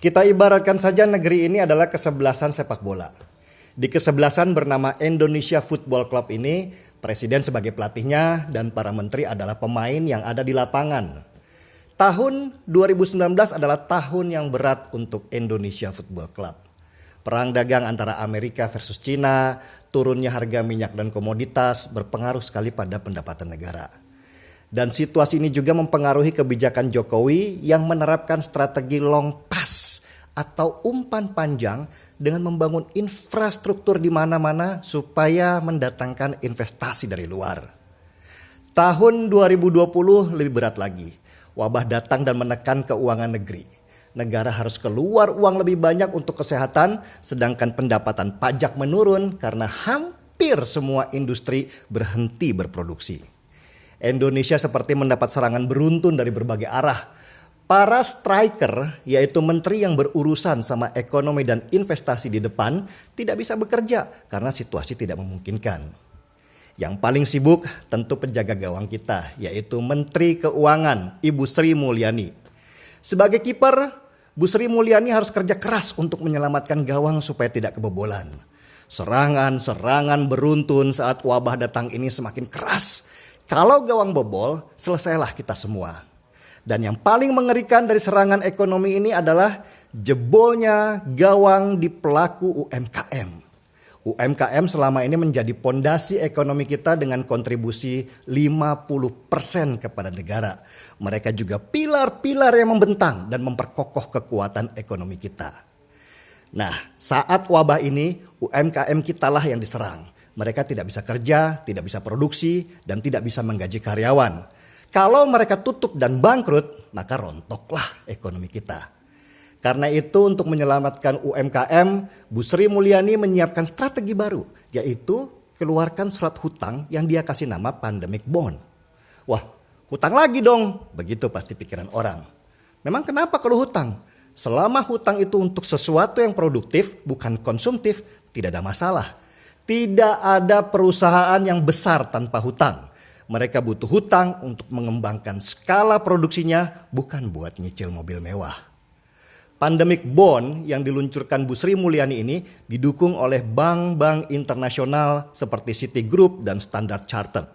Kita ibaratkan saja negeri ini adalah kesebelasan sepak bola. Di kesebelasan bernama Indonesia Football Club ini, presiden sebagai pelatihnya dan para menteri adalah pemain yang ada di lapangan. Tahun 2019 adalah tahun yang berat untuk Indonesia Football Club. Perang dagang antara Amerika versus Cina, turunnya harga minyak dan komoditas berpengaruh sekali pada pendapatan negara. Dan situasi ini juga mempengaruhi kebijakan Jokowi yang menerapkan strategi long pass atau umpan panjang dengan membangun infrastruktur di mana-mana supaya mendatangkan investasi dari luar. Tahun 2020 lebih berat lagi. Wabah datang dan menekan keuangan negeri. Negara harus keluar uang lebih banyak untuk kesehatan, sedangkan pendapatan pajak menurun karena hampir semua industri berhenti berproduksi. Indonesia seperti mendapat serangan beruntun dari berbagai arah. Para striker, yaitu menteri yang berurusan sama ekonomi dan investasi di depan, tidak bisa bekerja karena situasi tidak memungkinkan. Yang paling sibuk tentu penjaga gawang kita, yaitu Menteri Keuangan, Ibu Sri Mulyani. Sebagai kiper, Bu Sri Mulyani harus kerja keras untuk menyelamatkan gawang supaya tidak kebobolan. Serangan-serangan beruntun saat wabah datang ini semakin keras. Kalau gawang bobol, selesailah kita semua. Dan yang paling mengerikan dari serangan ekonomi ini adalah jebolnya gawang di pelaku UMKM. UMKM selama ini menjadi pondasi ekonomi kita dengan kontribusi 50% kepada negara. Mereka juga pilar-pilar yang membentang dan memperkokoh kekuatan ekonomi kita. Nah, saat wabah ini UMKM kitalah yang diserang. Mereka tidak bisa kerja, tidak bisa produksi, dan tidak bisa menggaji karyawan. Kalau mereka tutup dan bangkrut, maka rontoklah ekonomi kita. Karena itu untuk menyelamatkan UMKM, Bu Sri Mulyani menyiapkan strategi baru, yaitu keluarkan surat hutang yang dia kasih nama pandemic bond. Wah, hutang lagi dong, begitu pasti pikiran orang. Memang kenapa kalau hutang? Selama hutang itu untuk sesuatu yang produktif, bukan konsumtif, tidak ada masalah. Tidak ada perusahaan yang besar tanpa hutang. Mereka butuh hutang untuk mengembangkan skala produksinya, bukan buat nyicil mobil mewah. Pandemic bond yang diluncurkan Bu Sri Mulyani ini didukung oleh bank-bank internasional seperti Citigroup dan Standard Chartered.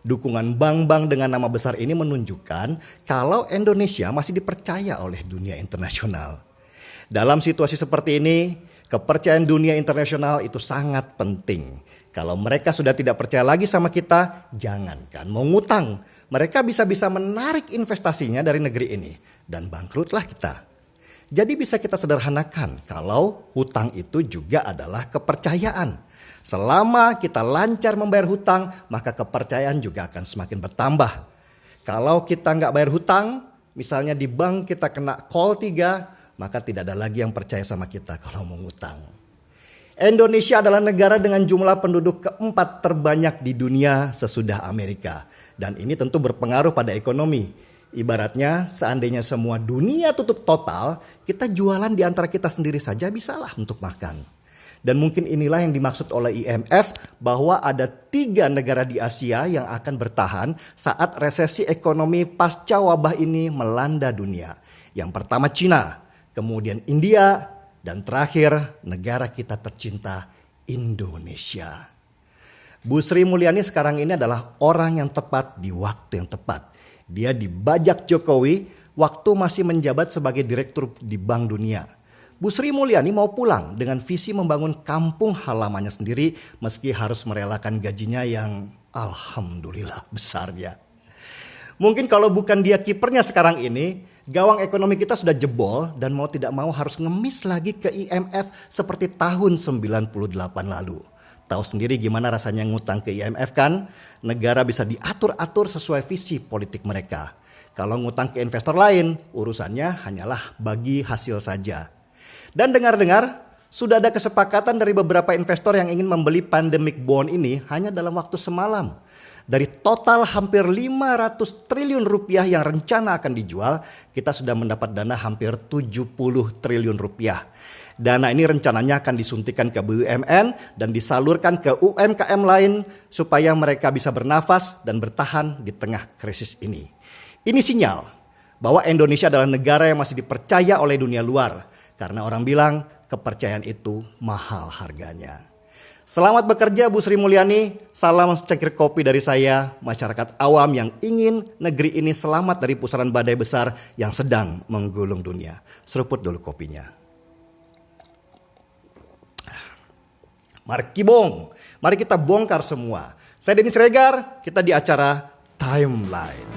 Dukungan bank-bank dengan nama besar ini menunjukkan kalau Indonesia masih dipercaya oleh dunia internasional. Dalam situasi seperti ini, kepercayaan dunia internasional itu sangat penting. Kalau mereka sudah tidak percaya lagi sama kita, jangankan mau ngutang. Mereka bisa-bisa menarik investasinya dari negeri ini dan bangkrutlah kita. Jadi bisa kita sederhanakan kalau hutang itu juga adalah kepercayaan. Selama kita lancar membayar hutang, maka kepercayaan juga akan semakin bertambah. Kalau kita nggak bayar hutang, misalnya di bank kita kena call 3, maka tidak ada lagi yang percaya sama kita kalau mau ngutang. Indonesia adalah negara dengan jumlah penduduk keempat terbanyak di dunia sesudah Amerika. Dan ini tentu berpengaruh pada ekonomi. Ibaratnya seandainya semua dunia tutup total, kita jualan di antara kita sendiri saja bisalah untuk makan. Dan mungkin inilah yang dimaksud oleh IMF bahwa ada 3 negara di Asia yang akan bertahan saat resesi ekonomi pasca wabah ini melanda dunia. Yang pertama Cina, kemudian India, dan terakhir negara kita tercinta Indonesia. Bu Sri Mulyani sekarang ini adalah orang yang tepat di waktu yang tepat. Dia dibajak Jokowi waktu masih menjabat sebagai direktur di Bank Dunia. Bu Sri Mulyani mau pulang dengan visi membangun kampung halamannya sendiri meski harus merelakan gajinya yang alhamdulillah besar ya. Mungkin kalau bukan dia kipernya sekarang ini, gawang ekonomi kita sudah jebol dan mau tidak mau harus ngemis lagi ke IMF seperti tahun 98 lalu. Tahu sendiri gimana rasanya ngutang ke IMF kan? Negara bisa diatur-atur sesuai visi politik mereka. Kalau ngutang ke investor lain, urusannya hanyalah bagi hasil saja. Dan dengar-dengar, sudah ada kesepakatan dari beberapa investor yang ingin membeli pandemic bond ini hanya dalam waktu semalam. Dari total hampir 500 triliun rupiah yang rencana akan dijual, kita sudah mendapat dana hampir 70 triliun rupiah. Dana ini rencananya akan disuntikan ke BUMN dan disalurkan ke UMKM lain supaya mereka bisa bernafas dan bertahan di tengah krisis ini. Ini sinyal bahwa Indonesia adalah negara yang masih dipercaya oleh dunia luar. Karena orang bilang kepercayaan itu mahal harganya. Selamat bekerja Bu Sri Mulyani, salam secangkir kopi dari saya, masyarakat awam yang ingin negeri ini selamat dari pusaran badai besar yang sedang menggulung dunia. Seruput dulu kopinya. Mari kita bongkar semua. Saya Dennis Regar, kita di acara Timeline.